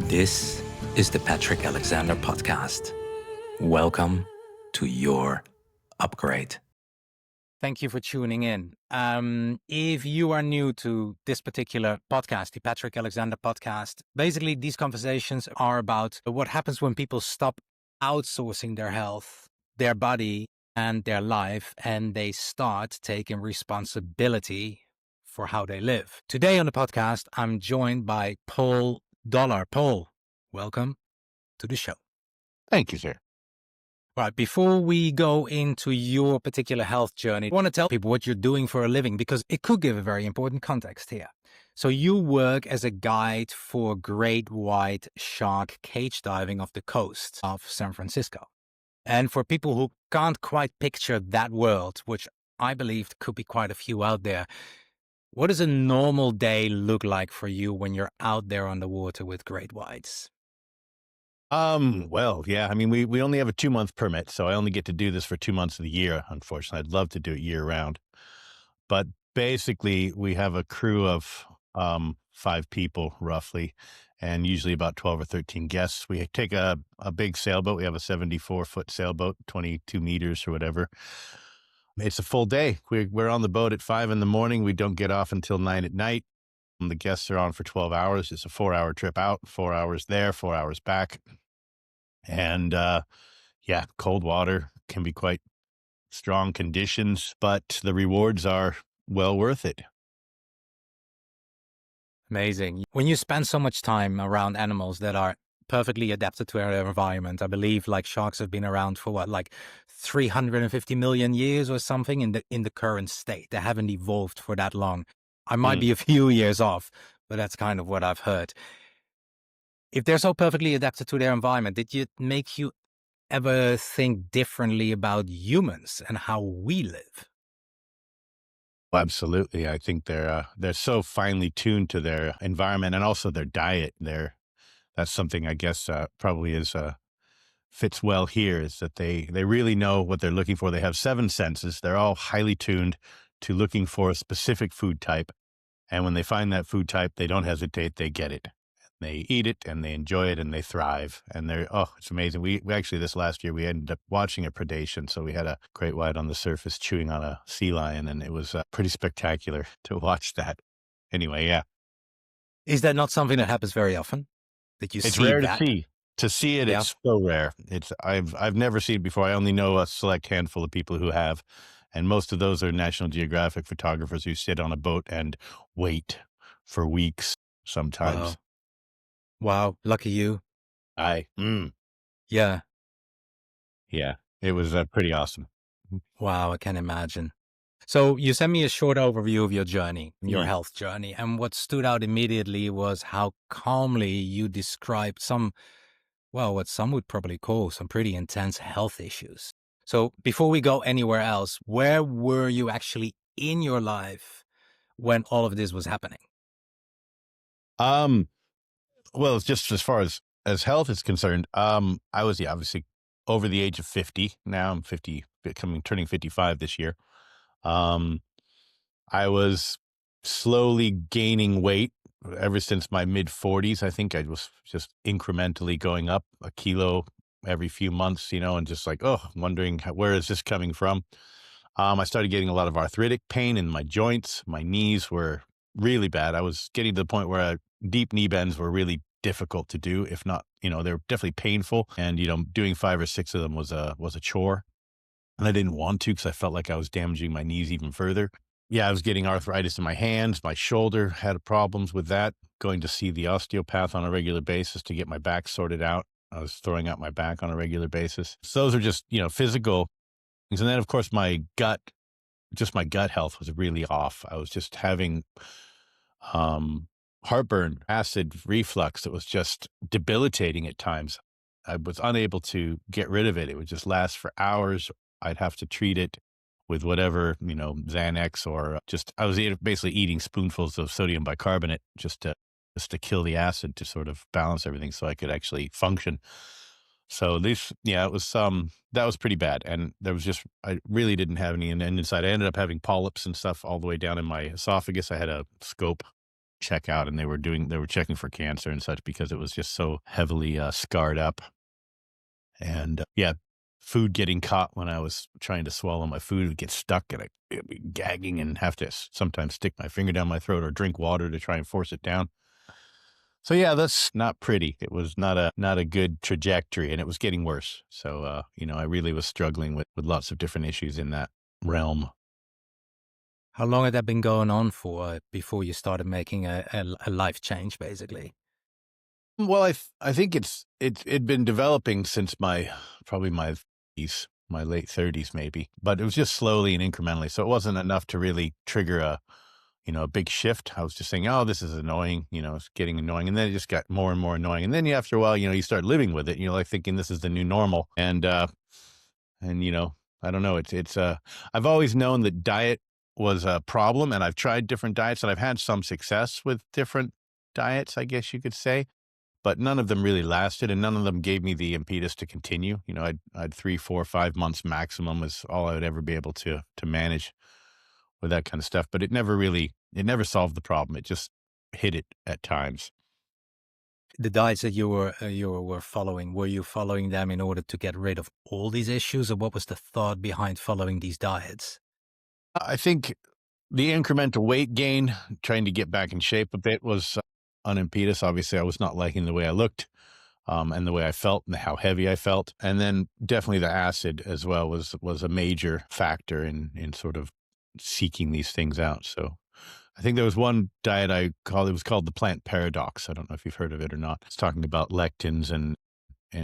This is the Patrick Alexander Podcast. Welcome to your upgrade. Thank you for tuning in. If you are new to this particular podcast, the Patrick Alexander Podcast, basically these conversations are about what happens when people stop outsourcing their health, their body, and their life, and they start taking responsibility for how they live. Today on the podcast, I'm joined by Paul Dollar. Paul, welcome to the show. Thank you, sir. Right, before we go into your particular health journey, I want to tell people what you're doing for a living because it could give a very important context here. So you work as a guide for great white shark cage diving off the coast of San Francisco. And for people who can't quite picture that world, which I believe could be quite a few out there, what does a normal day look like for you when you're out there on the water with great whites? Well, yeah, I mean, we only have a 2-month permit, so I only get to do this for 2 months of the year. Unfortunately, I'd love to do it year round, but basically we have a crew of 5 people roughly, and usually about 12 or 13 guests. We take a big sailboat. We have a 74-foot sailboat, 22 meters or whatever. It's a full day. We're on the boat at 5 in the morning. We don't get off until 9 at night. The guests are on for 12 hours. It's a 4-hour trip out, 4 hours there, 4 hours back. And yeah, cold water can be quite strong conditions, but the rewards are well worth it. Amazing. When you spend so much time around animals that are perfectly adapted to their environment, I believe like sharks have been around for what, like 350 million years or something in the current state. They haven't evolved for that long. I might be a few years off, but that's kind of what I've heard. If they're so perfectly adapted to their environment, did it make you ever think differently about humans and how we live? Absolutely. I think they're so finely tuned to their environment and also their diet. That's something I guess probably fits well here, is that they really know what they're looking for. They have 7 senses. They're all highly tuned to looking for a specific food type. And when they find that food type, they don't hesitate. They get it. They eat it and they enjoy it and they thrive. And it's amazing. We actually, this last year, we ended up watching a predation. So we had a great white on the surface chewing on a sea lion, and it was pretty spectacular to watch that. Anyway, yeah. Is that not something that happens very often? That you It's see rare that? to see. To see it, Yeah. It's so rare. I've never seen it before. I only know a select handful of people who have. And most of those are National Geographic photographers who sit on a boat and wait for weeks sometimes. Wow. Lucky you. Yeah. Yeah, it was pretty awesome. Wow. I can imagine. So you sent me a short overview of your journey, your Mm. health journey. And what stood out immediately was how calmly you described what some would probably call some pretty intense health issues. So before we go anywhere else, where were you actually in your life when all of this was happening? Well, it's just as far as health is concerned, I was obviously over the age of 50. Now I'm 50, turning 55 this year. I was slowly gaining weight ever since my mid 40s. I think I was just incrementally going up a kilo every few months, and just like, wondering where is this coming from? I started getting a lot of arthritic pain in my joints. My knees were really bad. I was getting to the point where deep knee bends were really difficult to do. If not, they were definitely painful. And, doing 5 or 6 of them was a chore. And I didn't want to because I felt like I was damaging my knees even further. Yeah, I was getting arthritis in my hands. My shoulder had problems with that. Going to see the osteopath on a regular basis to get my back sorted out. I was throwing out my back on a regular basis. So those are just, physical things. And then, of course, my gut health was really off. I was just having heartburn, acid reflux. It was just debilitating at times. I was unable to get rid of it. It would just last for hours. I'd have to treat it with whatever, Xanax, or I was basically eating spoonfuls of sodium bicarbonate just to kill the acid, to sort of balance everything so I could actually function. So it was, that was pretty bad. And I really didn't have any end inside. I ended up having polyps and stuff all the way down in my esophagus. I had a scope check out, and they were checking for cancer and such because it was just so heavily scarred up. And yeah, food getting caught when I was trying to swallow my food would get stuck, and I'd be gagging and have to sometimes stick my finger down my throat or drink water to try and force it down. So yeah, that's not pretty. It was not a good trajectory, and it was getting worse. So I really was struggling with lots of different issues in that realm. How long had that been going on for before you started making a life change, basically? Well, I think it'd been developing since probably my 30s, my late 30s maybe, but it was just slowly and incrementally. So it wasn't enough to really trigger a big shift. I was just saying, oh, this is annoying, it's getting annoying. And then it just got more and more annoying. And then after a while, you start living with it. You're like thinking this is the new normal. And I don't know. I've always known that diet was a problem, and I've tried different diets, and I've had some success with different diets, I guess you could say, but none of them really lasted, and none of them gave me the impetus to continue. I'd 3, 4, 5 months maximum is all I would ever be able to manage with that kind of stuff. But it never solved the problem. It just hit it at times. The diets that you were following, were you following them in order to get rid of all these issues, or what was the thought behind following these diets? I think the incremental weight gain, trying to get back in shape a bit, was unimpeded. Obviously, I was not liking the way I looked, and the way I felt and how heavy I felt. And then definitely the acid as well was a major factor in sort of seeking these things out. So I think there was one diet it was called the plant paradox. I don't know if you've heard of it or not. It's talking about lectins and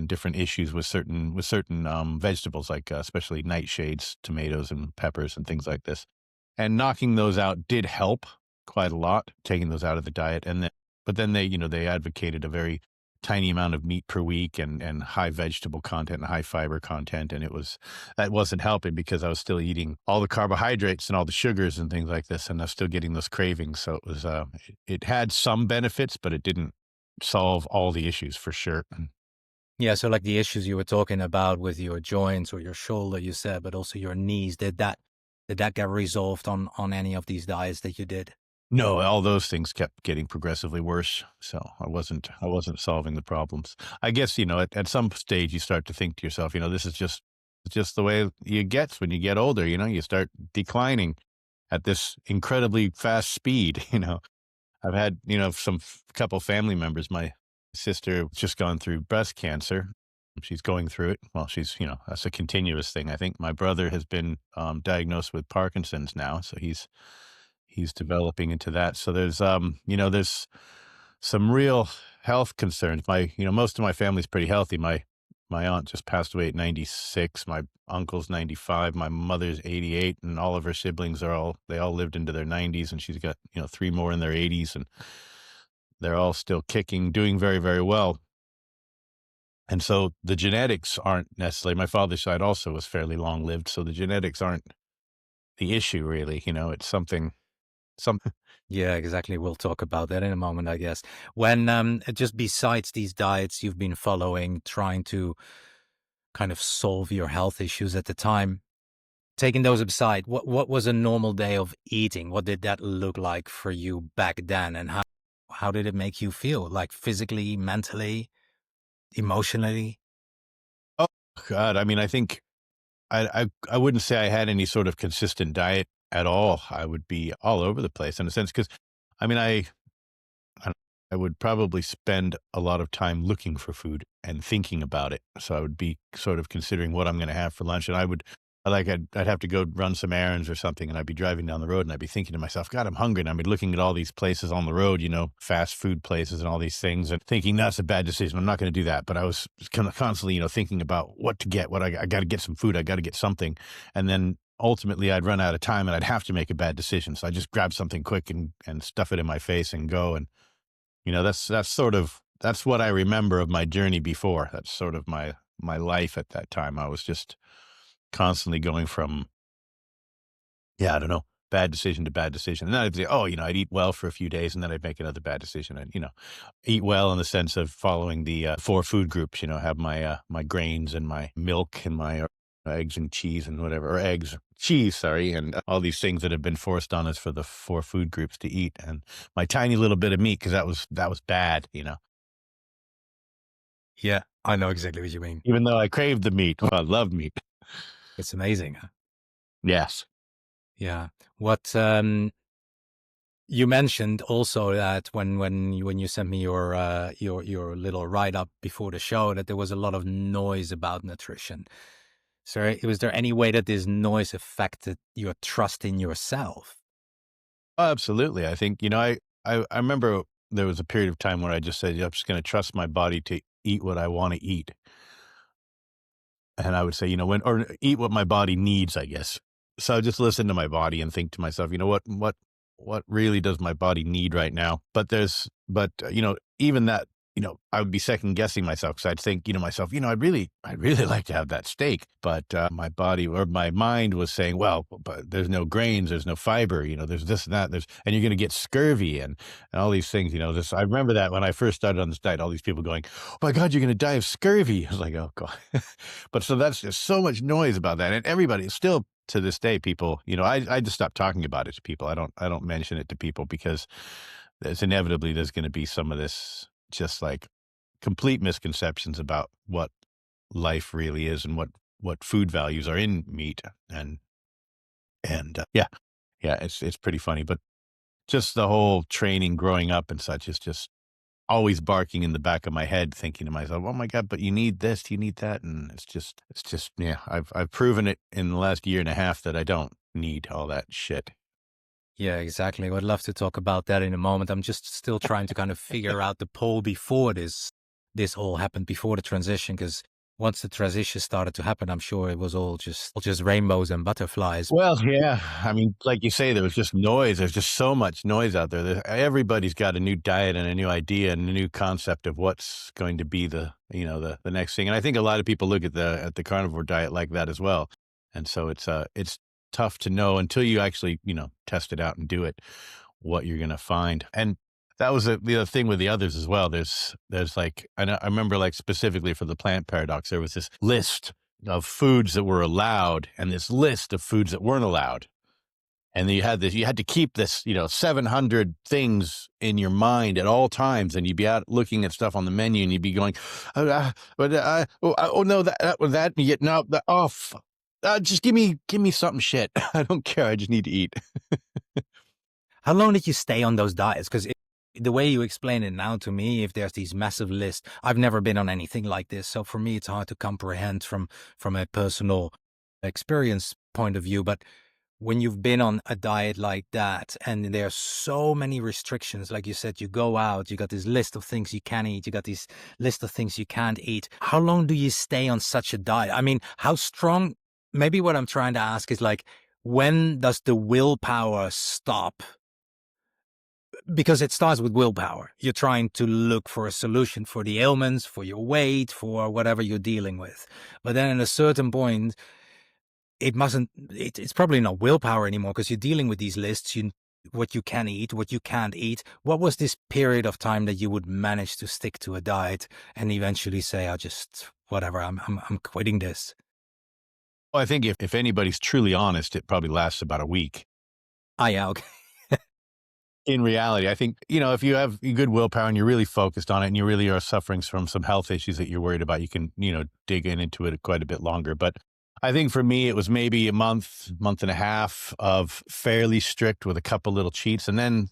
different issues with certain vegetables, like especially nightshades, tomatoes and peppers and things like this. And knocking those out did help quite a lot, taking those out of the diet. But then they advocated a very tiny amount of meat per week and high vegetable content and high fiber content. And that wasn't helping because I was still eating all the carbohydrates and all the sugars and things like this. And I was still getting those cravings. So it had some benefits, but it didn't solve all the issues for sure. Yeah, so like the issues you were talking about with your joints or your shoulder, you said, but also your knees, did that get resolved on any of these diets that you did? No, all those things kept getting progressively worse. So I wasn't solving the problems. I guess, at some stage you start to think to yourself, this is just the way you get when you get older, you start declining at this incredibly fast speed. I've had, couple family members. My sister just gone through breast cancer. She's going through it. Well, that's a continuous thing. I think my brother has been diagnosed with Parkinson's now. So he's developing into that. So there's some real health concerns. Most of my family's pretty healthy. My aunt just passed away at 96. My uncle's 95. My mother's 88, and all of her siblings they all lived into their 90s, and she's got, 3 more in their 80s, and they're all still kicking, doing very, very well. And so the genetics aren't necessarily, my father's side also was fairly long lived. So the genetics aren't the issue really, it's some. Yeah, exactly. We'll talk about that in a moment, I guess. When just besides these diets you've been following, trying to kind of solve your health issues at the time, taking those aside, what was a normal day of eating? What did that look like for you back then, and how did it make you feel, like physically, mentally, emotionally? Oh God. I mean, I think I wouldn't say I had any sort of consistent diet at all. I would be all over the place in a sense. Cause I mean, I I would probably spend a lot of time looking for food and thinking about it. So I would be sort of considering what I'm going to have for lunch. And I'd have to go run some errands or something. And I'd be driving down the road and I'd be thinking to myself, God, I'm hungry. And I'd be looking at all these places on the road, fast food places and all these things and thinking that's a bad decision. I'm not going to do that. But I was kind of constantly, thinking about what to get, I got to get some food. I got to get something. And then ultimately I'd run out of time and I'd have to make a bad decision. So I just grab something quick and stuff it in my face and go. And that's what I remember of my journey before. That's sort of my life at that time. I was just constantly going from, yeah, I don't know, bad decision to bad decision. And then I'd say, I'd eat well for a few days and then I'd make another bad decision. And, eat well in the sense of following the 4 food groups, have my grains and my milk and my eggs and cheese and whatever, or cheese, sorry, and all these things that have been forced on us for the 4 food groups to eat, and my tiny little bit of meat, because that was bad, Yeah, I know exactly what you mean. even though I craved the meat. I loved meat. It's amazing. Huh? Yes. Yeah. What you mentioned also that when you sent me your little write up before the show, that there was a lot of noise about nutrition. So was there any way that this noise affected your trust in yourself? Oh, absolutely. I think, I remember there was a period of time where I just said, "Yeah, I'm just going to trust my body to eat what I want to eat." And I would say, or eat what my body needs, I guess. So just listen to my body and think to myself, what really does my body need right now? But even that, I would be second guessing myself, because I'd think, myself, I'd really like to have that steak. But my body or my mind was saying, well, but there's no grains, there's no fiber, there's this and that, and you're going to get scurvy and all these things, I remember that when I first started on this diet, all these people going, "Oh my God, you're going to die of scurvy." I was like, oh God. But so that's just so much noise about that. And everybody still to this day, people, I just stopped talking about it to people. I don't mention it to people, because there's going to be some of this just like complete misconceptions about what life really is and what food values are in meat. And yeah, it's pretty funny, but just the whole training growing up and such is just always barking in the back of my head, thinking to myself, "Oh my God, but you need this, you need that." And it's just, yeah, I've proven it in the last year and a half that I don't need all that shit. Yeah, exactly. I'd love to talk about that in a moment. I'm just still trying to kind of figure out the poll before this all happened, before the transition, because once the transition started to happen, I'm sure it was all just rainbows and butterflies. Well, yeah, I mean, like you say, there was just noise. There's just so much noise out there. Everybody's got a new diet and a new idea and a new concept of what's going to be the next thing. And I think a lot of people look at the carnivore diet like that as well. And so it's tough to know until you actually, test it out and do it, what you're going to find. And that was the other thing with the others as well. There's like, I remember, like, specifically for the plant paradox, there was this list of foods that were allowed and this list of foods that weren't allowed. And then you had to keep this, 700 things in your mind at all times. And you'd be out looking at stuff on the menu and you'd be going, oh no, that, yet no, just give me something shit. I don't care. I just need to eat. How long did you stay on those diets? Because the way you explain it now to me, if there's these massive lists, I've never been on anything like this. So for me, it's hard to comprehend from a personal experience point of view. But when you've been on a diet like that, and there's so many restrictions, like you said, you go out, you got this list of things you can eat, you got this list of things you can't eat. How long do you stay on such a diet? I mean, how strong? Maybe what I'm trying to ask is, like, when does the willpower stop? Because it starts with willpower. You're trying to look for a solution for the ailments, for your weight, for whatever you're dealing with. But then at a certain point, it's probably not willpower anymore, because you're dealing with these lists, what you can eat, what you can't eat. What was this period of time that you would manage to stick to a diet and eventually say, I just, whatever, I'm quitting this? Well, I think if anybody's truly honest, it probably lasts about a week. Ah, yeah, okay. In reality, I think, if you have good willpower and you're really focused on it and you really are suffering from some health issues that you're worried about, you can, dig into it quite a bit longer. But I think for me, it was maybe a month and a half of fairly strict with a couple little cheats. And then,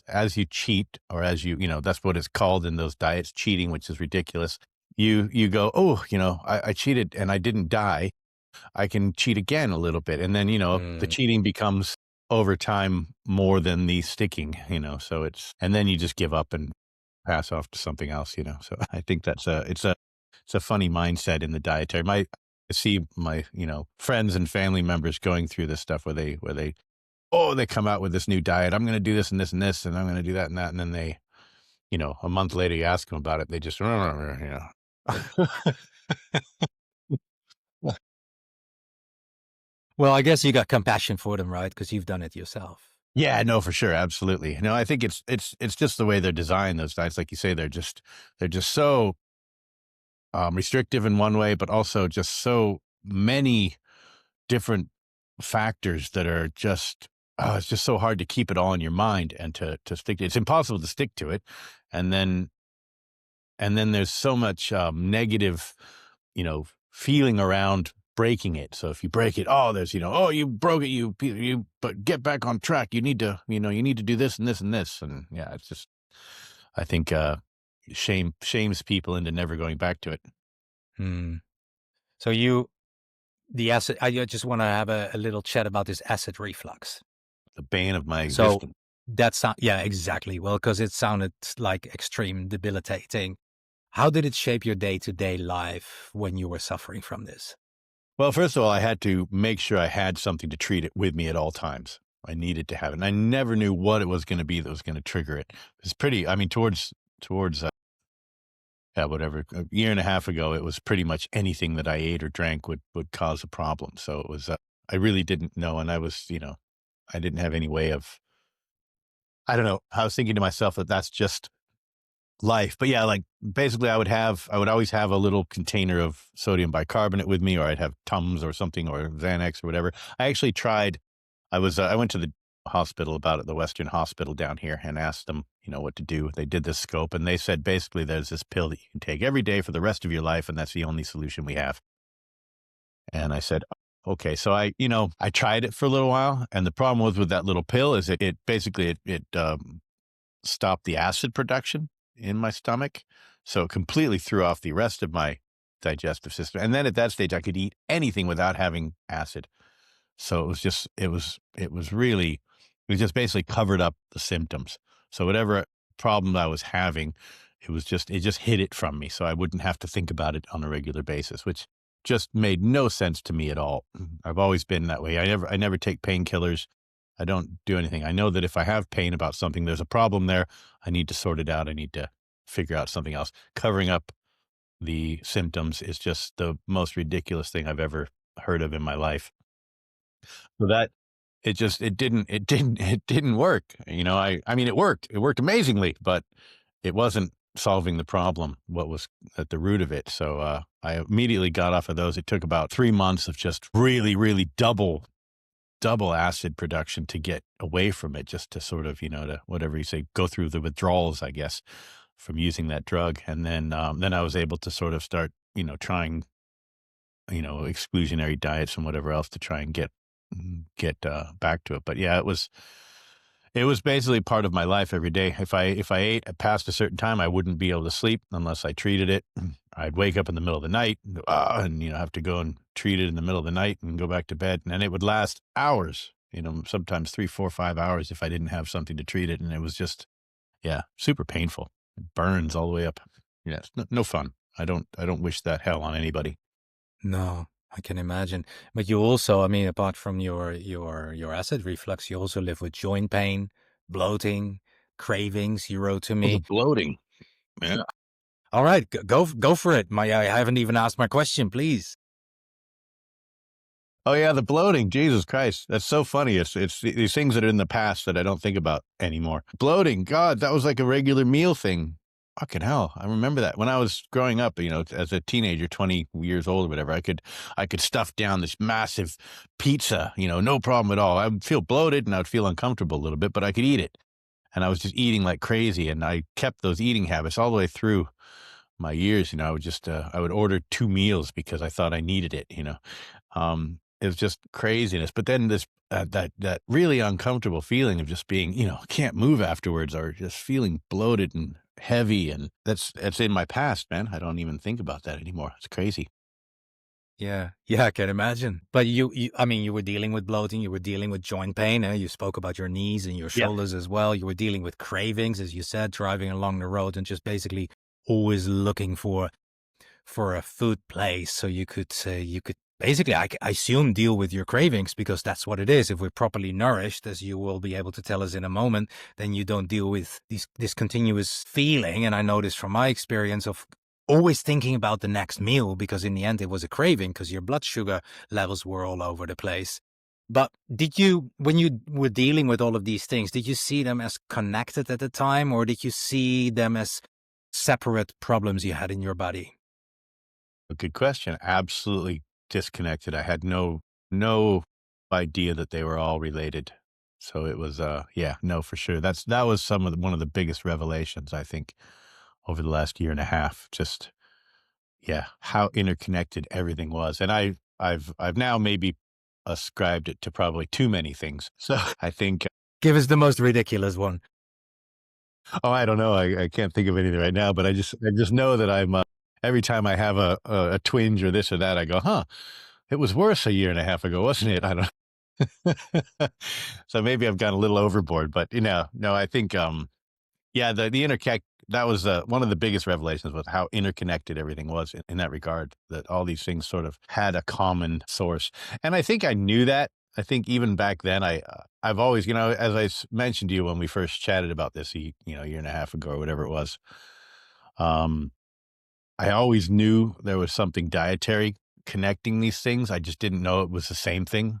as you cheat, or as that's what it's called in those diets, cheating, which is ridiculous. You go, oh, I cheated and I didn't die. I can cheat again a little bit. And then, the cheating becomes over time more than the sticking, so and then you just give up and pass off to something else, so I think it's a funny mindset in the dietary. I see my, friends and family members going through this stuff where they come out with this new diet. I'm going to do this and this and this, and I'm going to do that and that. And then they, a month later, you ask them about it. They just, Well, I guess you got compassion for them, right? Because you've done it yourself. Yeah, no, for sure. Absolutely. No, I think it's just the way they're designed, those diets. Like you say, they're just so restrictive in one way, but also just so many different factors that are just, it's just so hard to keep it all in your mind and to stick to it. It's impossible to stick to it. And then there's so much negative, feeling around breaking it. So if you break it, there's, oh, you broke it, but get back on track. You need to, you need to do this and this and this. And yeah, it's just, I think, shames people into never going back to it. So the acid, I just want to have a little chat about this acid reflux. The bane of my existence. Yeah, exactly. Well, because it sounded like extreme debilitating. How did it shape your day-to-day life when you were suffering from this? Well, first of all, I had to make sure I had something to treat it with me at all times. I needed to have it. And I never knew what it was going to be that was going to trigger it. It's pretty, towards whatever, a year and a half ago, it was pretty much anything that I ate or drank would cause a problem. So it was, I really didn't know. And I was, I didn't have any way of, I don't know. I was thinking to myself that that's just life. But yeah, like basically I would always have a little container of sodium bicarbonate with me, or I'd have Tums or something, or Xanax or whatever. I actually tried, I went to the hospital, the Western Hospital down here, and asked them, what to do. They did this scope, and they said, basically, there's this pill that you can take every day for the rest of your life, and that's the only solution we have. And I said, okay. So I tried it for a little while, and the problem was with that little pill is it basically stopped the acid production in my stomach. So it completely threw off the rest of my digestive system. And then at that stage, I could eat anything without having acid. So it just basically covered up the symptoms. So whatever problem I was having, it just hid it from me. So I wouldn't have to think about it on a regular basis, which just made no sense to me at all. I've always been that way. I never take painkillers. I don't do anything. I know that if I have pain about something, there's a problem there. I need to sort it out. I need to figure out something else. Covering up the symptoms is just the most ridiculous thing I've ever heard of in my life. So that it didn't work. It worked. It worked amazingly, but it wasn't solving the problem, what was at the root of it. So I immediately got off of those. It took about 3 months of just really, really double acid production to get away from it, just to sort of, to whatever you say, go through the withdrawals, I guess, from using that drug. And then I was able to sort of start, trying, exclusionary diets and whatever else to try and get back to it. But yeah, it was basically part of my life every day. If I ate past a certain time, I wouldn't be able to sleep unless I treated it. I'd wake up in the middle of the night and have to go and treat it in the middle of the night and go back to bed. And it would last hours, sometimes 3, 4, 5 hours if I didn't have something to treat it. And it was just, super painful. It burns all the way up. Yeah, it's no fun. I don't wish that hell on anybody. No, I can imagine. But you also, apart from your acid reflux, you also live with joint pain, bloating, cravings. You wrote to me. Bloating. Yeah. All right, go for it. I haven't even asked my question, please. Oh yeah, the bloating. Jesus Christ, that's so funny. It's these things that are in the past that I don't think about anymore. Bloating. God, that was like a regular meal thing. Fucking hell, I remember that when I was growing up. As a teenager, 20 years old or whatever, I could stuff down this massive pizza. No problem at all. I would feel bloated and I would feel uncomfortable a little bit, but I could eat it. And I was just eating like crazy, and I kept those eating habits all the way through my years. I would just I would order 2 meals because I thought I needed it. It was just craziness. But then this that really uncomfortable feeling of just being, can't move afterwards, or just feeling bloated and heavy, and that's in my past, man. I don't even think about that anymore. It's crazy. Yeah, I can imagine. But you were dealing with bloating, you were dealing with joint pain. You spoke about your knees and your shoulders as well. You were dealing with cravings, as you said, driving along the road and just basically always looking for a food place. So you could basically, I assume, deal with your cravings, because that's what it is. If we're properly nourished, as you will be able to tell us in a moment, then you don't deal with this continuous feeling. And I know this from my experience of always thinking about the next meal, because in the end it was a craving, because your blood sugar levels were all over the place. But when you were dealing with all of these things, did you see them as connected at the time, or did you see them as separate problems you had in your body? A good question. Absolutely disconnected. I had no idea that they were all related. So it was, yeah, no, for sure. That was one of the biggest revelations, I think, over the last year and a half. Just, yeah, how interconnected everything was. And I've now maybe ascribed it to probably too many things. So I think, Give us the most ridiculous one. oh, I don't know. I can't think of anything right now, but I just know that I'm, every time I have a twinge or this or that, I go, huh, it was worse a year and a half ago, wasn't it? I don't So maybe I've gone a little overboard, but no, I think, yeah, the interconnect, that was one of the biggest revelations, was how interconnected everything was in that regard, that all these things sort of had a common source. And I think I knew that. I think even back then, I've always, as mentioned to you when we first chatted about this, year and a half ago or whatever it was, um, I always knew there was something dietary connecting these things. I just didn't know it was the same thing.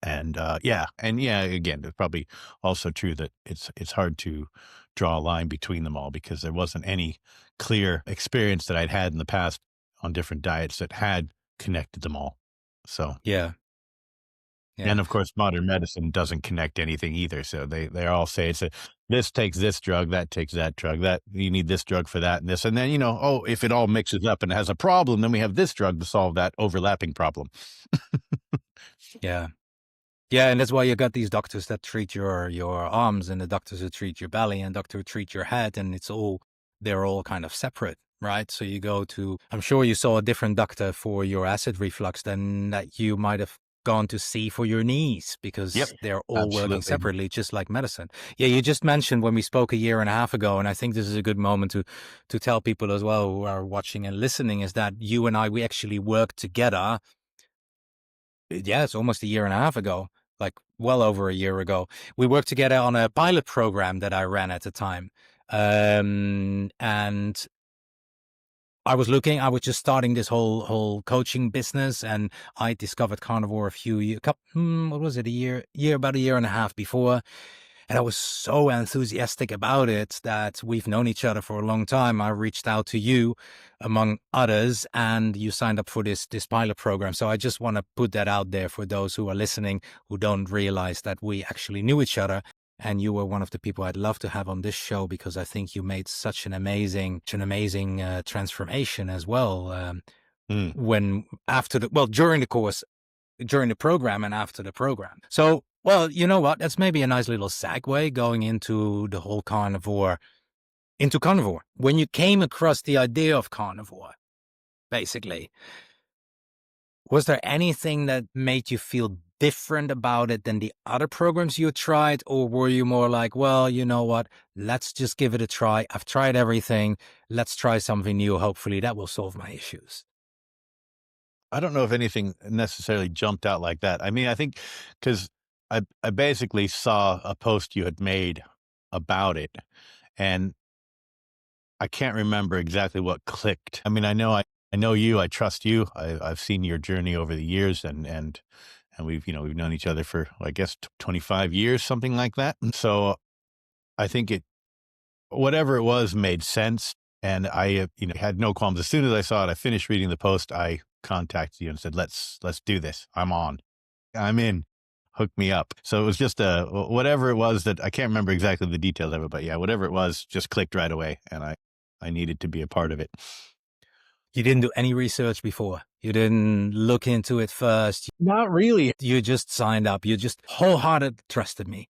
And again, it's probably also true that it's hard to draw a line between them all, because there wasn't any clear experience that I'd had in the past on different diets that had connected them all. So, Yeah. Yeah. and of course, modern medicine doesn't connect anything either. So they all say this takes this drug, that takes that drug, that you need this drug for that and this, and then if it all mixes up and has a problem, then we have this drug to solve that overlapping problem. Yeah. Yeah, and that's why you got these doctors that treat your arms, and the doctors who treat your belly, and doctor who treat your head, and they're all kind of separate, right? So you go to, I'm sure you saw a different doctor for your acid reflux than that you might have gone to see for your knees, because Yep, they're all working absolutely. separately, just like medicine. Yeah, you just mentioned when we spoke a year and a half ago, and I think this is a good moment to tell people as well who are watching and listening, is that you and I, we actually worked together. Yeah, it's almost a year and a half ago, like well over a year ago. We worked together on a pilot program that I ran at the time. And I was just starting this whole coaching business, and I discovered Carnivore about a year and a half before. And I was so enthusiastic about it that we've known each other for a long time. I reached out to you, among others, and you signed up for this pilot program. So I just want to put that out there for those who are listening who don't realize that we actually knew each other. And you were one of the people I'd love to have on this show, because I think you made such an amazing transformation as well. Mm. During the program and after the program. So, well, you know what? That's maybe a nice little segue going into the whole carnivore. When you came across the idea of carnivore, basically, was there anything that made you feel different about it than the other programs you tried? Or were you more like, well, you know what? Let's just give it a try. I've tried everything. Let's try something new. Hopefully that will solve my issues. I don't know if anything necessarily jumped out like that. I mean, I think because I basically saw a post you had made about it, and I can't remember exactly what clicked. I mean, I know you, I trust you. I've seen your journey over the years, and we've known each other for, I guess, 25 years, something like that. And so I think whatever it was made sense, and I had no qualms. As soon as I saw it, I finished reading the post, I contacted you and said, let's do this. I'm in, hook me up. So it was just whatever it was, that I can't remember exactly the details of it, but yeah, whatever it was just clicked right away, and I needed to be a part of it. You didn't do any research before. You didn't look into it first. Not really. You just signed up. You just wholeheartedly trusted me.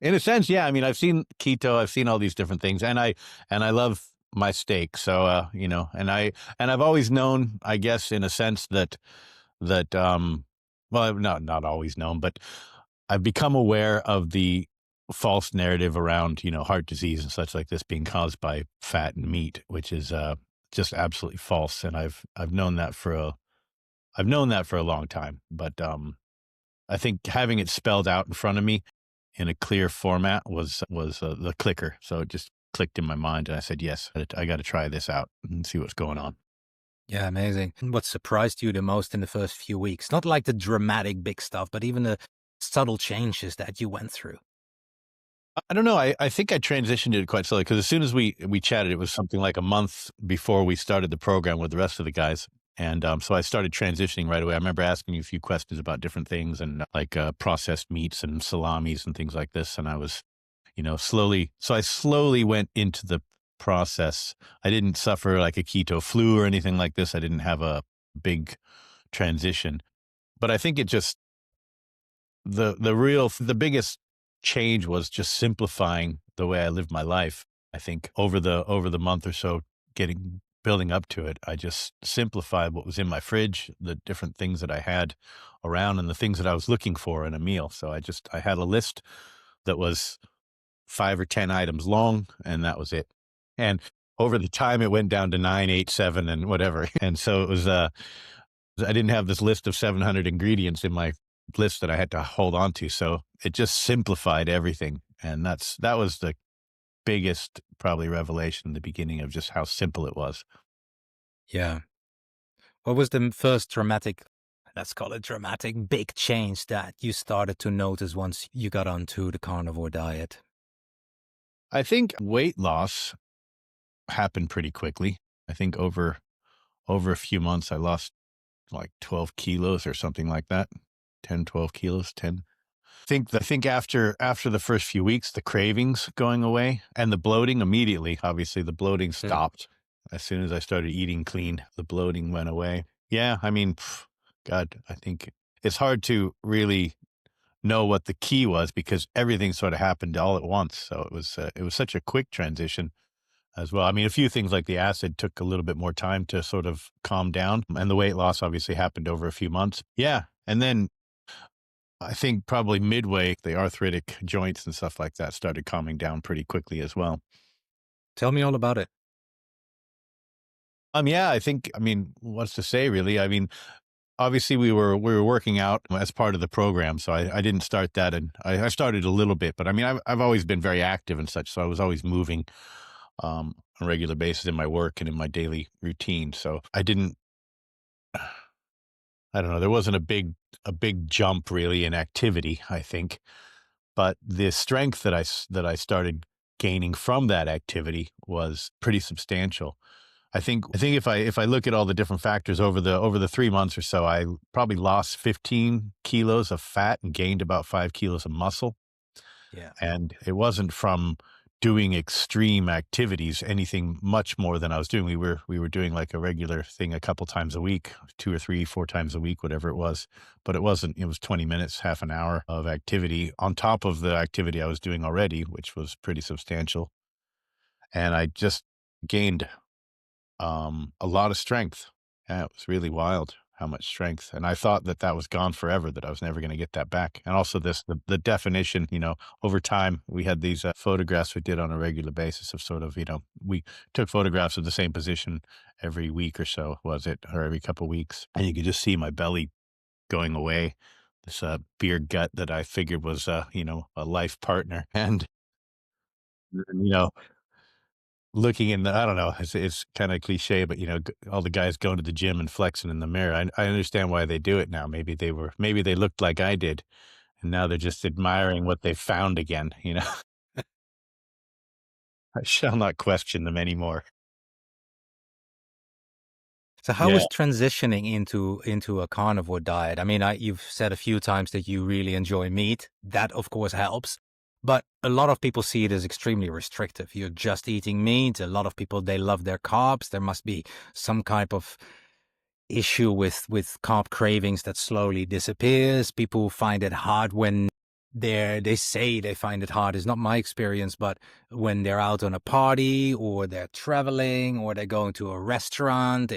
In a sense, yeah. I mean, I've seen keto, I've seen all these different things, and I love my steak. So, and I've always known, I guess, in a sense that well, I've not always known, but I've become aware of the false narrative around, heart disease and such like this being caused by fat and meat, which is just absolutely false. And I've known that for a long time. But I think having it spelled out in front of me in a clear format was the clicker. So it just clicked in my mind, and I said, yes, I got to try this out and see what's going on. Yeah, amazing. What surprised you the most in the first few weeks? Not like the dramatic big stuff, but even the subtle changes that you went through. I don't know. I think I transitioned it quite slowly because as soon as we chatted, it was something like a month before we started the program with the rest of the guys. And so I started transitioning right away. I remember asking you a few questions about different things and like processed meats and salamis and things like this. And I was, slowly. So I slowly went into the process. I didn't suffer like a keto flu or anything like this. I didn't have a big transition, but I think it just the biggest change was just simplifying the way I lived my life. I think over the month or so building up to it, I just simplified what was in my fridge, the different things that I had around and the things that I was looking for in a meal. So I had a list that was 5 or 10 items long, and that was it. And over the time it went down to 9, 8, 7 and whatever. And so it was I didn't have this list of 700 ingredients in my list that I had to hold on to. So it just simplified everything. And that was the biggest probably revelation in the beginning of just how simple it was. Yeah. What was the first dramatic, let's call it dramatic, big change that you started to notice once you got onto the carnivore diet? I think weight loss happened pretty quickly. I think over a few months, I lost like 12 kilos or something like that. 10, 12 kilos, 10. I think after the first few weeks, the cravings going away and the bloating immediately. Obviously, the bloating stopped as soon as I started eating clean. The bloating went away. Yeah, I mean, God, I think it's hard to know what the key was because everything sort of happened all at once. So it was such a quick transition as well. I mean, a few things like the acid took a little bit more time to sort of calm down, and the weight loss obviously happened over a few months. Yeah, and then I think probably midway, the arthritic joints and stuff like that started calming down pretty quickly as well. Tell me all about it. Yeah, I mean, what's to say really? I mean, obviously we were working out as part of the program, so I didn't start that, and I started a little bit, but I mean, I've always been very active and such, so I was always moving on a regular basis in my work and in my daily routine. So I don't know, there wasn't a big jump really in activity, I think. But the strength that I started gaining from that activity was pretty substantial. I think if I look at all the different factors over the 3 months or so, I probably lost 15 kilos of fat and gained about 5 kilos of muscle. Yeah. And it wasn't from doing extreme activities, anything much more than I was doing. We were doing like a regular thing a couple times a week, 2 or 3, 4 times a week, whatever it was. But it was 20 minutes, half an hour of activity on top of the activity I was doing already, which was pretty substantial. And I just gained a lot of strength. Yeah, it was really wild how much strength. And I thought that was gone forever, that I was never going to get that back. And also the definition, over time, we had these photographs we did on a regular basis of sort of, we took photographs of the same position every week or so, was it, or every couple of weeks. And you could just see my belly going away, this beer gut that I figured was, a life partner. And, you know, looking in I don't know, it's kind of cliche, but all the guys going to the gym and flexing in the mirror. I understand why they do it now. Maybe they looked like I did, and now they're just admiring what they found again. I shall not question them anymore. So how Yeah. was transitioning into a carnivore diet? I mean, you've said a few times that you really enjoy meat. That, of course, helps. But a lot of people see it as extremely restrictive. You're just eating meat. A lot of people, they love their carbs. There must be some kind of issue with carb cravings that slowly disappears. People find it hard when they say they find it hard. It's not my experience, but when they're out on a party or they're traveling or they're going to a restaurant,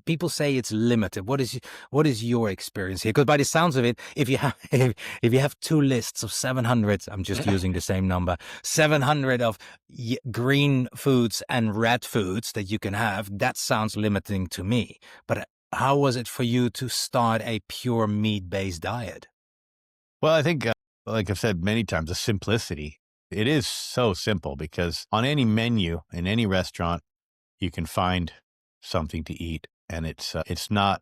people say it's limited. What is your experience here? Because by the sounds of it, if you have if you have two lists of 700, I'm just using the same number, 700 of green foods and red foods that you can have, that sounds limiting to me. But how was it for you to start a pure meat-based diet? Well, I think, like I've said many times, the simplicity. It is so simple because on any menu in any restaurant, you can find something to eat, and it's not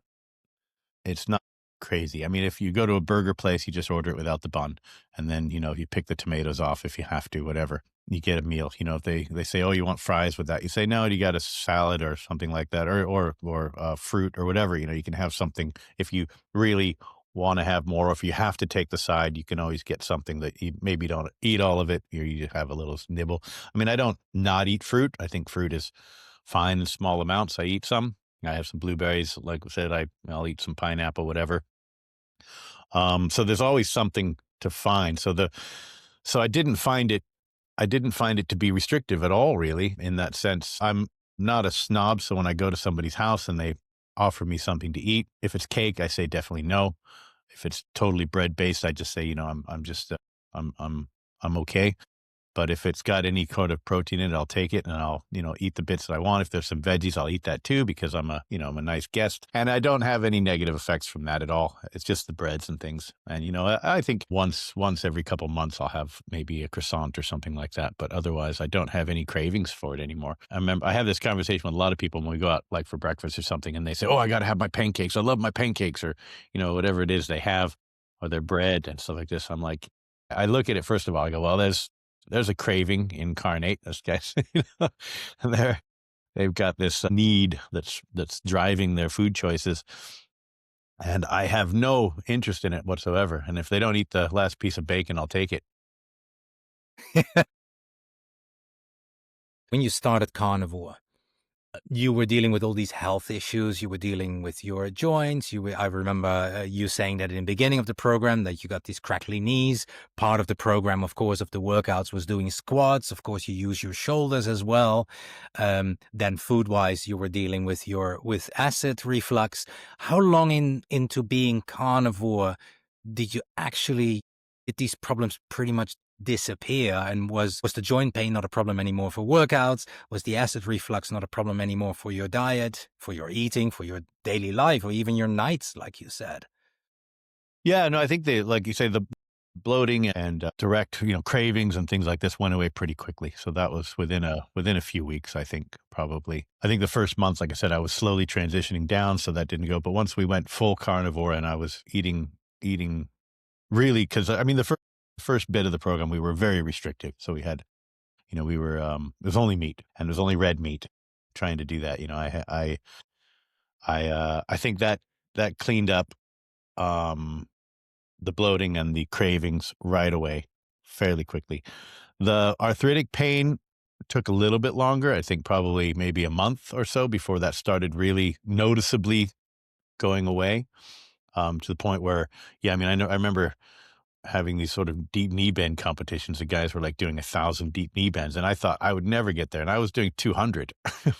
crazy. I mean, if you go to a burger place, you just order it without the bun. And then, you pick the tomatoes off if you have to, whatever. You get a meal. If they say, "Oh, you want fries with that?" You say, "No, you got a salad or something like that, or fruit or whatever." You can have something if you really want to have more. Or if you have to take the side, you can always get something that you maybe don't eat all of it, or you just have a little nibble. I mean, I don't not eat fruit. I think fruit is fine in small amounts. I eat some. I have some blueberries. Like I said, I'll eat some pineapple, whatever. So there's always something to find. So I didn't find it to be restrictive at all, really, in that sense. I'm not a snob, so when I go to somebody's house and they offer me something to eat, if it's cake, I say definitely no. If it's totally bread based, I just say, I'm just, I'm okay. But if it's got any kind of protein in it, I'll take it and I'll, eat the bits that I want. If there's some veggies, I'll eat that too because I'm a nice guest. And I don't have any negative effects from that at all. It's just the breads and things. And, I think once every couple months, I'll have maybe a croissant or something like that. But otherwise, I don't have any cravings for it anymore. I remember I have this conversation with a lot of people when we go out like for breakfast or something and they say, "Oh, I got to have my pancakes. I love my pancakes," or, whatever it is they have, or their bread and stuff like this. I'm like, I look at it, first of all, I go, well, there's a craving incarnate, this guys, and they've got this need that's driving their food choices. And I have no interest in it whatsoever. And if they don't eat the last piece of bacon, I'll take it. When you started Carnivore, you were dealing with all these health issues. You were dealing with your joints. I remember you saying that in the beginning of the program that you got these crackly knees. Part of the program, of course, of the workouts was doing squats. Of course, you use your shoulders as well. Then food-wise, you were dealing with acid reflux. How long into being Carnivore did these problems pretty much disappear? And was the joint pain not a problem anymore for workouts? Was the acid reflux not a problem anymore for your diet, for your eating, for your daily life, or even your nights, like you said? Yeah, no, I think like you say, the bloating and direct, cravings and things like this went away pretty quickly. So that was within a few weeks, I think, probably. I think the first month, like I said, I was slowly transitioning down, so that didn't go. But once we went full carnivore and I was eating really, because I mean, the first bit of the program, we were very restrictive. So we had, we were, it was only meat and it was only red meat. Trying to do that, I think that cleaned up, the bloating and the cravings right away, fairly quickly. The arthritic pain took a little bit longer. I think probably maybe a month or so before that started really noticeably going away, to the point where, yeah, I mean, I remember having these sort of deep knee bend competitions. The guys were like doing 1,000 deep knee bends, and I thought I would never get there. And I was doing 200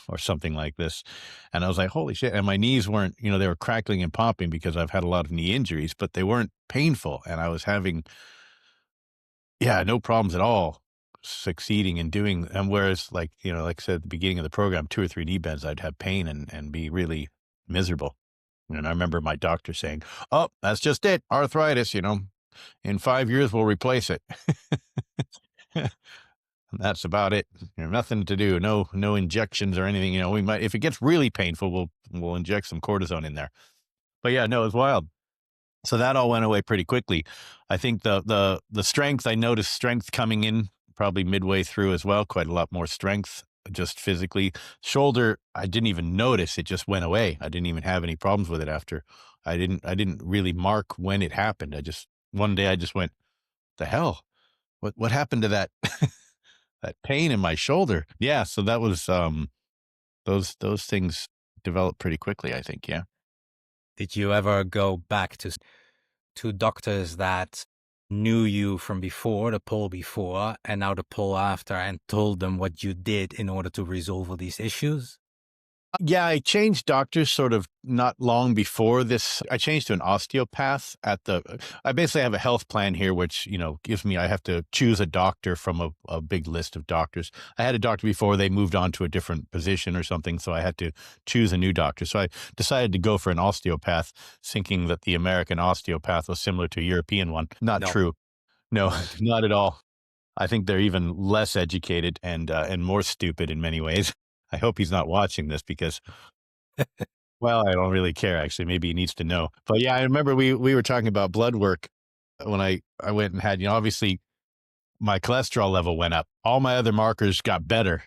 or something like this. And I was like, holy shit. And my knees weren't, they were crackling and popping because I've had a lot of knee injuries, but they weren't painful. And I was having, yeah, no problems at all succeeding in doing. And whereas like I said at the beginning of the program, 2 or 3 knee bends, I'd have pain and be really miserable. And I remember my doctor saying, "Oh, that's just it. Arthritis, in 5 years, we'll replace it." And that's about it. Nothing to do. No injections or anything. We might, if it gets really painful, we'll inject some cortisone in there. But yeah, no, it was wild. So that all went away pretty quickly. I think the strength, I noticed strength coming in probably midway through as well. Quite a lot more strength, just physically. Shoulder, I didn't even notice. It just went away. I didn't even have any problems with it after. I didn't really mark when it happened. One day I just went, the hell? What happened to that that pain in my shoulder? Yeah, so that was those things developed pretty quickly, I think, yeah. Did you ever go back to doctors that knew you from before, the pull before, and now the pull after, and told them what you did in order to resolve all these issues? Yeah, I changed doctors sort of not long before this. I changed to an osteopath I basically have a health plan here, which, gives me, I have to choose a doctor from a big list of doctors. I had a doctor before, they moved on to a different position or something. So I had to choose a new doctor. So I decided to go for an osteopath, thinking that the American osteopath was similar to a European one. Not No. true. No, Right. not at all. I think they're even less educated and more stupid in many ways. I hope he's not watching this because Well, I don't really care, actually. Maybe he needs to know. But yeah, I remember we were talking about blood work when I went and had, obviously my cholesterol level went up. All my other markers got better,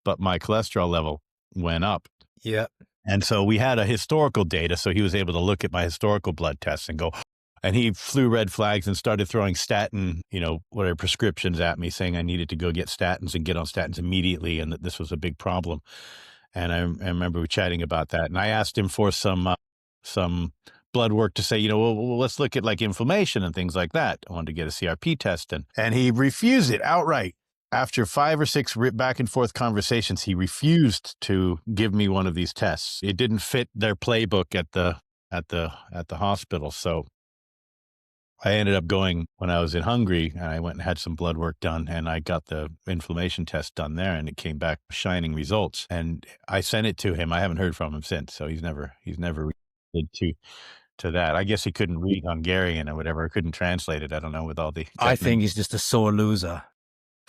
but my cholesterol level went up. Yeah. And so we had a historical data. So he was able to look at my historical blood tests and go, and he flew red flags and started throwing statin, whatever prescriptions at me, saying I needed to go get statins and get on statins immediately, and that this was a big problem. And I remember we chatting about that. And I asked him for some blood work to say, well, let's look at like inflammation and things like that. I wanted to get a CRP test, and he refused it outright. After 5 or 6 back and forth conversations, he refused to give me one of these tests. It didn't fit their playbook at the hospital. So I ended up going when I was in Hungary, and I went and had some blood work done, and I got the inflammation test done there, and it came back shining results. And I sent it to him. I haven't heard from him since, so he's never responded to that. I guess he couldn't read Hungarian or whatever. I couldn't translate it. I don't know, with all the I think he's just a sore loser.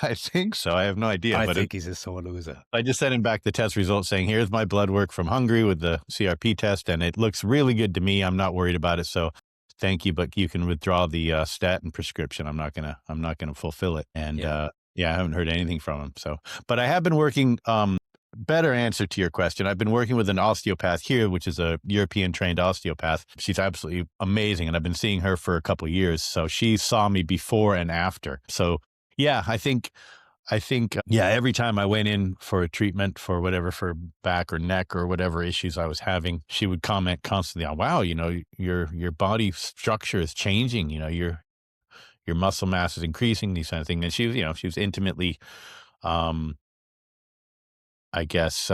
I think so. I have no idea. I think he's a sore loser. I just sent him back the test results saying, here's my blood work from Hungary with the CRP test, and it looks really good to me. I'm not worried about it. So thank you, but you can withdraw the statin prescription. I'm not gonna fulfill it. And I haven't heard anything from him. So, but I have been working. Better answer to your question. I've been working with an osteopath here, which is a European trained osteopath. She's absolutely amazing, and I've been seeing her for a couple of years. So she saw me before and after. So yeah, I think, every time I went in for a treatment for whatever, for back or neck or whatever issues I was having, she would comment constantly on, wow, your body structure is changing, your muscle mass is increasing, these kind of things. And she was intimately, I guess,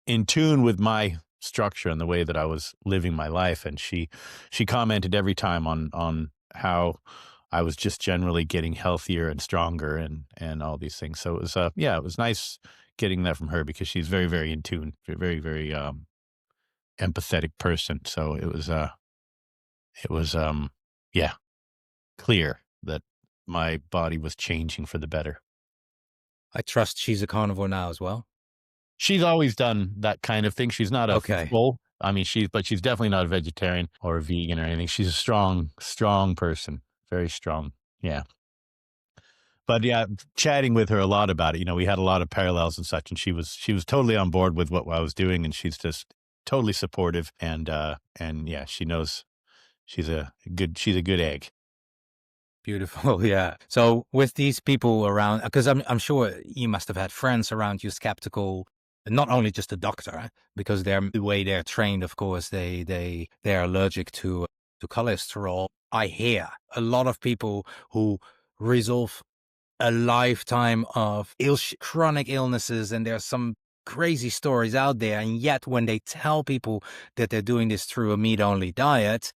in tune with my structure and the way that I was living my life. And she commented every time on how I was just generally getting healthier and stronger and all these things. So it was, it was nice getting that from her, because she's very, very in tune, very, very, empathetic person. So it was, clear that my body was changing for the better. I trust she's a carnivore now as well. She's always done that kind of thing. She's not a full, but she's definitely not a vegetarian or a vegan or anything. She's a strong, strong person. Very strong. Yeah. But yeah, chatting with her a lot about it, we had a lot of parallels and such, and she was totally on board with what I was doing, and she's just totally supportive. And yeah, she knows she's a good egg. Beautiful. Yeah. So with these people around, because I'm sure you must have had friends around you skeptical, not only just a doctor, because the way they're trained, of course, they're allergic to cholesterol. I hear a lot of people who resolve a lifetime of chronic illnesses, and there's some crazy stories out there. And yet when they tell people that they're doing this through a meat-only diet,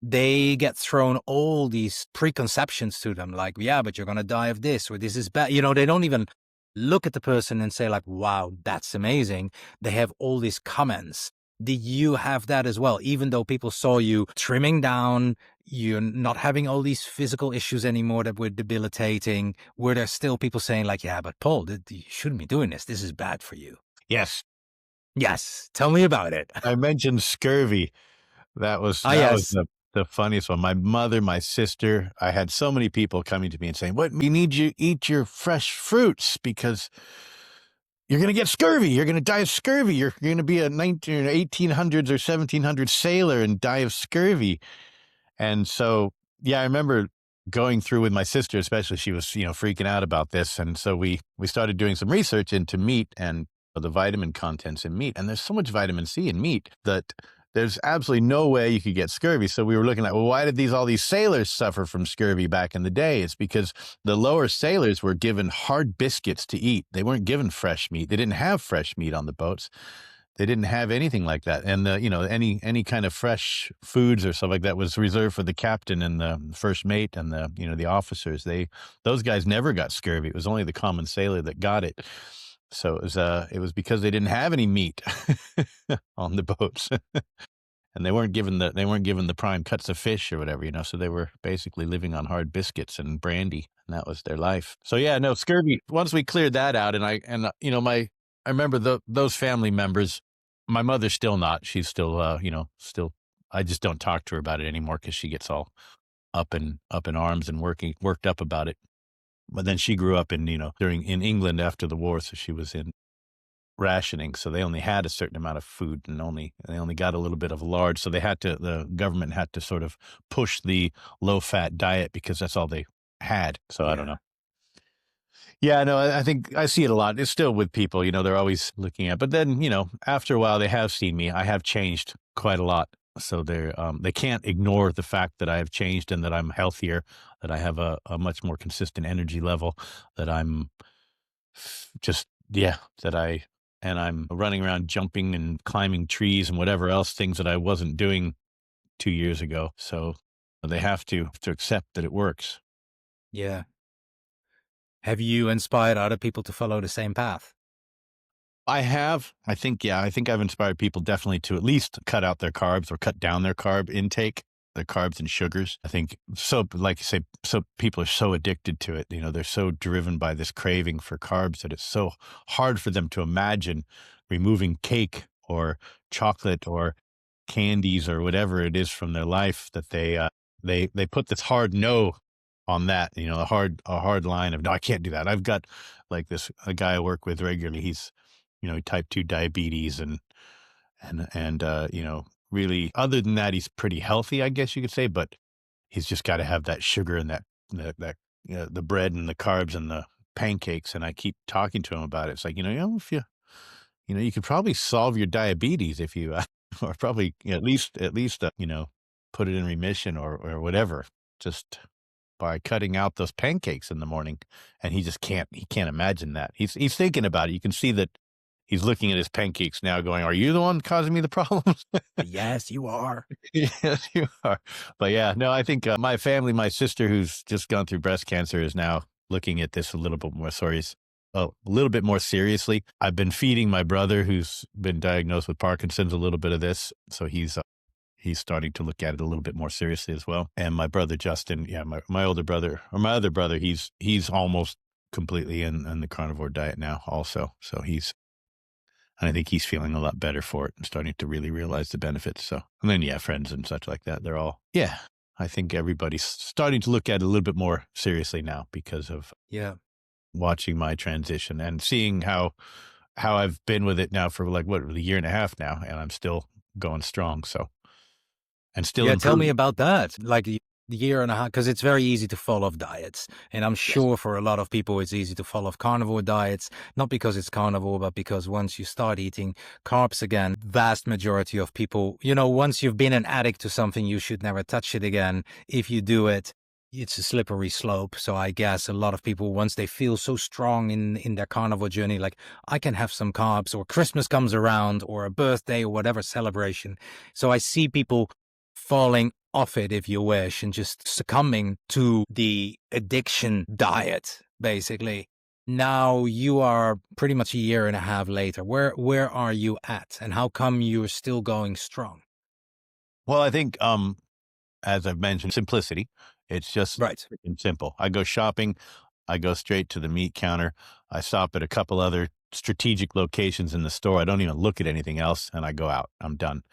they get thrown all these preconceptions to them, like, yeah, but you're going to die of this, or this is bad. They don't even look at the person and say like, wow, that's amazing. They have all these comments. Did you have that as well? Even though people saw you trimming down, you're not having all these physical issues anymore that were debilitating, were there still people saying like, yeah, but Paul, you shouldn't be doing this. This is bad for you. Yes. Yes. Tell me about it. I mentioned scurvy. That was the funniest one. My mother, my sister, I had so many people coming to me and saying, you need to eat your fresh fruits because you're going to get scurvy. You're going to die of scurvy. You're going to be a 1800s or 1700s sailor and die of scurvy. And so, yeah, I remember going through with my sister, especially. She was, freaking out about this. And so we started doing some research into meat and the vitamin contents in meat. And there's so much vitamin C in meat that there's absolutely no way you could get scurvy. So we were looking at, well, why did all these sailors suffer from scurvy back in the day? It's because the lower sailors were given hard biscuits to eat. They weren't given fresh meat. They didn't have fresh meat on the boats. They didn't have anything like that. And any kind of fresh foods or stuff like that was reserved for the captain and the first mate and the officers. Those guys never got scurvy. It was only the common sailor that got it. So it was because they didn't have any meat on the boats. And they weren't given the prime cuts of fish or whatever, so they were basically living on hard biscuits and brandy, and that was their life. So yeah, no, scurvy, once we cleared that out, and I remember those family members, My mother's still not. She's still, still. I just don't talk to her about it anymore because she gets all up in arms and worked up about it. But then she grew up in England after the war, so she was in rationing. So they only had a certain amount of food, and they only got a little bit of lard. So the government had to sort of push the low fat diet because that's all they had. So I don't Yeah. know. Yeah, no, I think I see it a lot. It's still with people, they're always looking at, but then, after a while they have seen me. I have changed quite a lot. So they can't ignore the fact that I have changed and that I'm healthier, that I have a much more consistent energy level, that I'm just, yeah, and I'm running around jumping and climbing trees and whatever else, things that I wasn't doing 2 years ago. So they have to accept that it works. Yeah. Have you inspired other people to follow the same path? I have. I think, yeah, I think I've inspired people definitely to at least cut out their carbs or cut down their carb intake, their carbs and sugars. I think so, like you say, so people are so addicted to it. They're so driven by this craving for carbs that it's so hard for them to imagine removing cake or chocolate or candies or whatever it is from their life, that they put this hard no on that, a hard line of no, I can't do that. I've got like a guy I work with regularly. He's, type 2 diabetes and really other than that, he's pretty healthy, I guess you could say, but he's just got to have that sugar and that the bread and the carbs and the pancakes. And I keep talking to him about it. It's like, if you could probably solve your diabetes if you, or probably at least, put it in remission or whatever, just by cutting out those pancakes in the morning. And he can't imagine that. He's thinking about it. You can see that he's looking at his pancakes now going, are you the one causing me the problems? Yes, you are. Yes, you are. But yeah, no, I think my family, my sister who's just gone through breast cancer is now looking at this a little bit more a little bit more seriously. I've been feeding my brother who's been diagnosed with Parkinson's a little bit of this. So he's starting to look at it a little bit more seriously as well. And my brother, Justin, yeah, my older brother or my other brother, he's almost completely in the carnivore diet now also. So and I think he's feeling a lot better for it and starting to really realize the benefits. So, and then, yeah, friends and such like that, they're all, yeah, I think everybody's starting to look at it a little bit more seriously now because of Yeah. watching my transition and seeing how I've been with it now for like, a year and a half now, and I'm still going strong. So, and still Yeah, tell me improving. about that. Like the year and a half, because it's very easy to fall off diets. And I'm Yes. sure for a lot of people, it's easy to fall off carnivore diets, not because it's carnivore, but because once you start eating carbs again, vast majority of people, once you've been an addict to something, you should never touch it again. If you do it, it's a slippery slope. So I guess a lot of people, once they feel so strong in their carnivore journey, like I can have some carbs, or Christmas comes around, or a birthday, or whatever celebration. So I see people falling off it, if you wish, and just succumbing to the addiction diet, basically. Now you are pretty much a year and a half later. Where are you at, and how come you're still going strong? Well, I think, as I've mentioned, simplicity. It's just Right. freaking simple. I go shopping. I go straight to the meat counter. I stop at a couple other strategic locations in the store. I don't even look at anything else, and I go out. I'm done.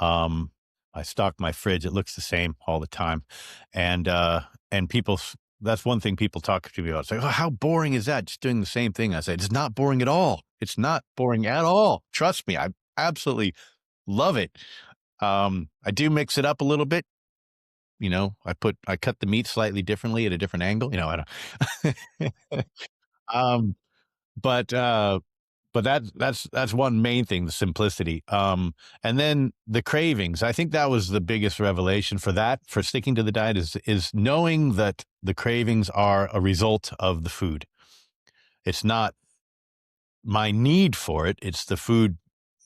Um, I stock my fridge. It looks the same all the time. And that's one thing people talk to me about. It's like, oh, how boring is that? Just doing the same thing. I say, it's not boring at all. It's not boring at all. Trust me. I absolutely love it. I do mix it up a little bit. I cut the meat slightly differently at a different angle. I don't, um, but that's one main thing, the simplicity. And then the cravings. I think that was the biggest revelation for sticking to the diet is knowing that the cravings are a result of the food. It's not my need for it. It's the food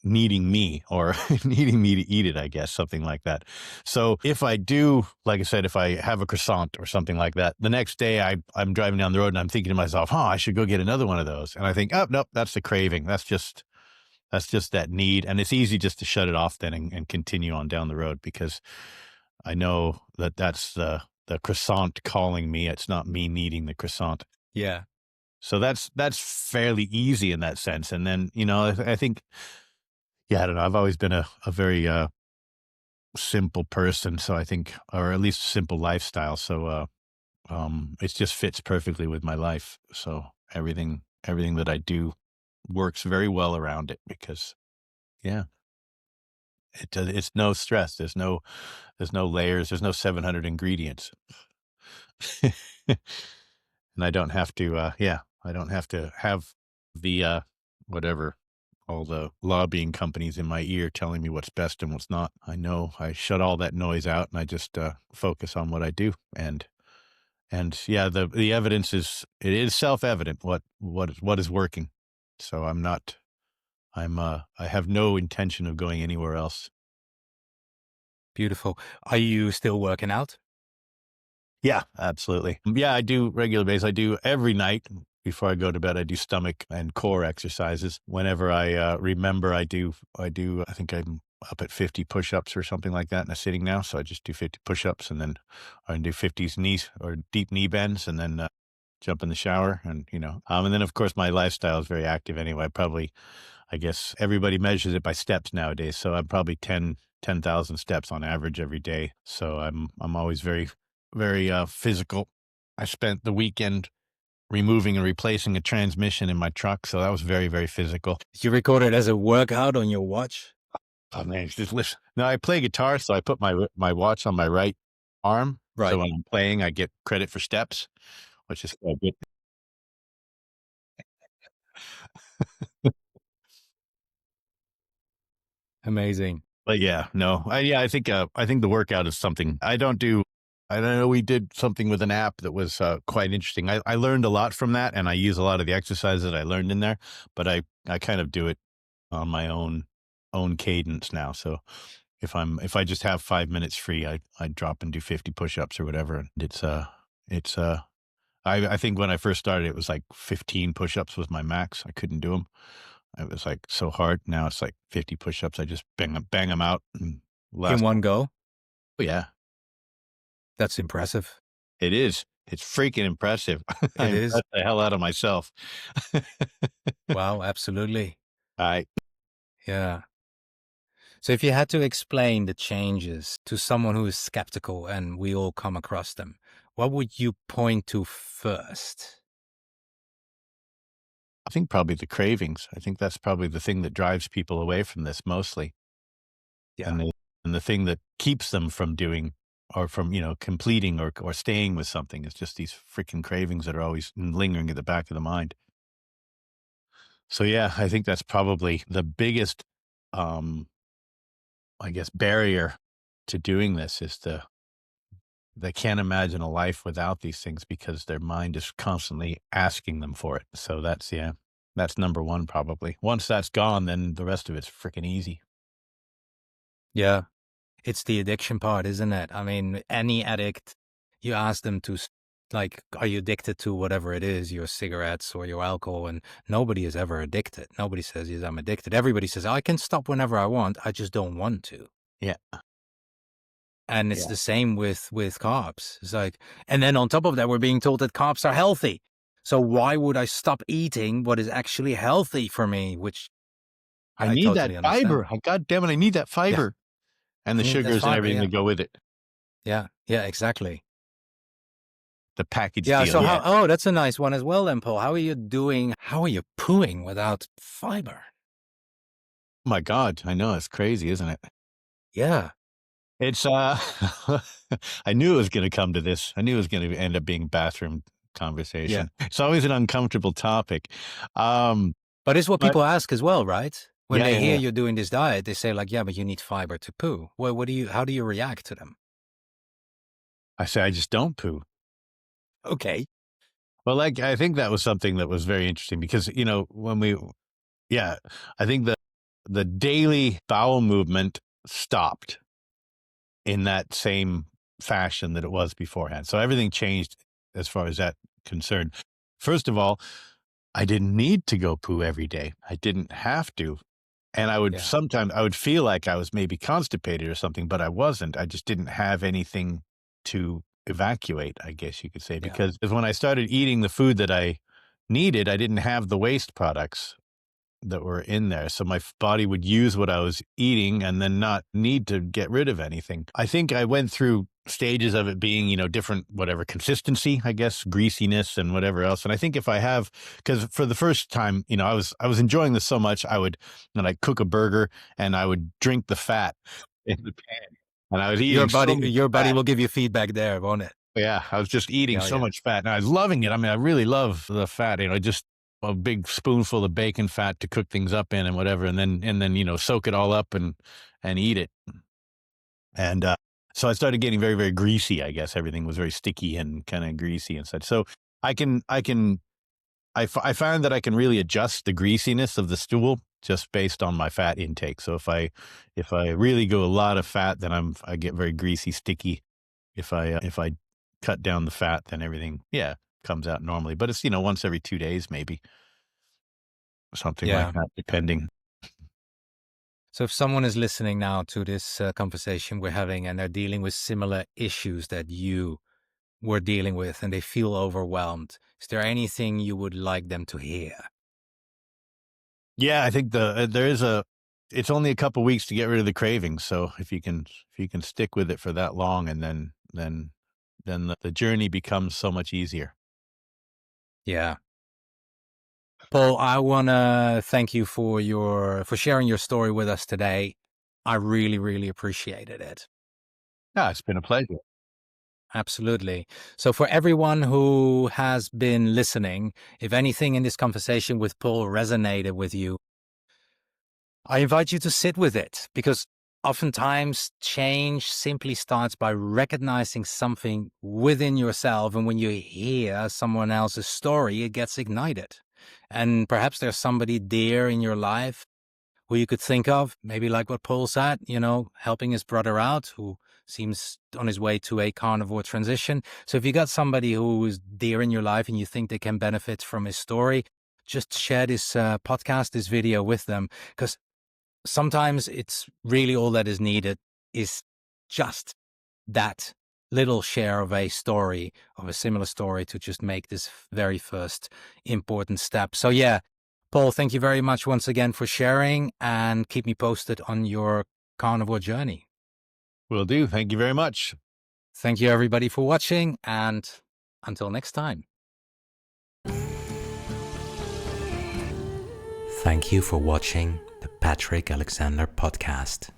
needing me or needing me to eat it, I guess, something like that. So if I do, like I said, if I have a croissant or something like that, the next day I'm driving down the road and I'm thinking to myself, I should go get another one of those. And I think, oh, nope, that's the craving. That's just that need. And it's easy just to shut it off then and continue on down the road because I know that that's the croissant calling me. It's not me needing the croissant. Yeah. So that's fairly easy in that sense. And then, I think, Yeah, I don't know. I've always been a very simple person, so I think, or at least simple lifestyle. So it just fits perfectly with my life. So everything that I do works very well around it because yeah, it's no stress. There's no layers. There's no 700 ingredients. And I don't have to, yeah, I don't have to have the, whatever, all the lobbying companies in my ear telling me what's best and what's not. I know I shut all that noise out and I just, focus on what I do. And yeah, the evidence it is self-evident what is working. So I have no intention of going anywhere else. Beautiful. Are you still working out? Yeah, absolutely. Yeah, I do regular basis. I do every night before I go to bed. I do stomach and core exercises. Whenever I remember, I do. I think I'm up at 50 push-ups or something like that in a sitting now. So I just do 50 push-ups and then I do 50 knees or deep knee bends and then jump in the shower and then of course my lifestyle is very active anyway. I guess everybody measures it by steps nowadays. So I'm probably 10,000 steps on average every day. So I'm always very, very physical. I spent the weekend removing and replacing a transmission in my truck. So that was very, very physical. Did you record it as a workout on your watch? Oh man, just listen. No, I play guitar, so I put my watch on my right arm. So Right. when I'm playing, I get credit for steps, which is quite good. Amazing. But yeah, no, I think the workout is something I don't do. I don't know. We did something with an app that was quite interesting. I learned a lot from that, and I use a lot of the exercises that I learned in there. But I kind of do it on my own cadence now. So if I just have 5 minutes free, I drop and do 50 push-ups or whatever. And it's I think when I first started, it was like 15 push-ups was my max. I couldn't do them. It was, like, so hard. Now it's, like, 50 push-ups. I just bang them out and In last one go? oh, yeah. That's impressive. It is. It's freaking impressive. I It is. impressed the hell out of myself. Wow, absolutely. I Yeah. So if you had to explain the changes to someone who is skeptical, and we all come across them, what would you point to first? I think probably the cravings. I think that's probably the thing that drives people away from this mostly, Yeah. and the thing that keeps them from doing or from, completing or staying with something is just these freaking cravings that are always lingering at the back of the mind. So, yeah, I think that's probably the biggest, um, I guess, barrier to doing this is they can't imagine a life without these things because their mind is constantly asking them for it. So yeah, that's number one probably. Once that's gone, then the rest of it's freaking easy. Yeah. It's the addiction part, isn't it? I mean, any addict, you ask them to, like, are you addicted to whatever it is, your cigarettes or your alcohol? And nobody is ever addicted. Nobody says, yes, I'm addicted. Everybody says, I can stop whenever I want. I just don't want to. Yeah. And it's Yeah. the same with carbs. It's like, and then on top of that, we're being told that carbs are healthy. So why would I stop eating what is actually healthy for me? Which I I need that totally understand. fiber. God damn it. I need that Yeah, fiber and the I need that sugars and fiber. everything Yeah, that go with it. yeah, yeah, exactly. The package Yeah. deal. So Yeah. oh, that's a nice one as well, then, Paul. How are you doing? How are you pooing without fiber? Oh my God. I know. It's crazy, isn't it? Yeah, It's, I knew it was going to come to this. I knew it was going to end up being bathroom yeah. conversation. It's always an uncomfortable topic. Um, But it's what but people ask as well, right? When yeah, they yeah, hear yeah. you're doing this diet, they say like, yeah, but you need fiber to poo. Well, how do you react to them? I say, I just don't poo. Okay. Well, like, I think that was something that was very interesting because, yeah, I think the daily bowel movement stopped in that same fashion that it was beforehand. So everything changed as far as that concerned. First of all, I didn't need to go poo every day. I didn't have to. And Yeah, I would feel like I was maybe constipated or something, but I wasn't. I just didn't have anything to evacuate, I guess you could say, yeah, because when I started eating the food that I needed, I didn't have the waste products that were in there. So my body would use what I was eating and then not need to get rid of anything. I think I went through stages of it being, different, whatever consistency, I guess, greasiness and whatever else. And I think if I have, because for the first time, I was enjoying this so much, and I'd cook a burger and I would drink the fat in the pan. And I was eating your body will give you feedback there, won't it? Yeah, I was just eating so much fat, and I was loving it. I mean, I really love the fat. Just a big spoonful of bacon fat to cook things up in, and whatever, and then soak it all up and eat it. And so I started getting very, very greasy. I guess everything was very sticky and kind of greasy and such. So I found that I can really adjust the greasiness of the stool just based on my fat intake. So if I really go a lot of fat, then I get very greasy, sticky. If I cut down the fat, then everything, comes out normally. But it's, once every 2 days, maybe something like that, depending. So if someone is listening now to this conversation we're having and they're dealing with similar issues that you were dealing with and they feel overwhelmed, is there anything you would like them to hear? Yeah, I think it's only a couple weeks to get rid of the cravings. So if you can stick with it for that long, and then the journey becomes so much easier. Yeah. Paul, I want to thank you for sharing your story with us today. I really, really appreciated it. Yeah, it's been a pleasure. Absolutely. So for everyone who has been listening, if anything in this conversation with Paul resonated with you, I invite you to sit with it, because oftentimes change simply starts by recognizing something within yourself. And when you hear someone else's story, it gets ignited. And perhaps there's somebody dear in your life who you could think of, maybe like what Paul said, helping his brother out who seems on his way to a carnivore transition. So if you got somebody who is dear in your life and you think they can benefit from his story, just share this podcast, this video with them, because sometimes it's really all that is needed is just that little share of a story, of a similar story, to just make this very first important step. So yeah, Paul, thank you very much once again for sharing, and keep me posted on your carnivore journey. Will do. Thank you very much. Thank you everybody for watching, and until next time. Thank you for watching the Patrick Alexander podcast.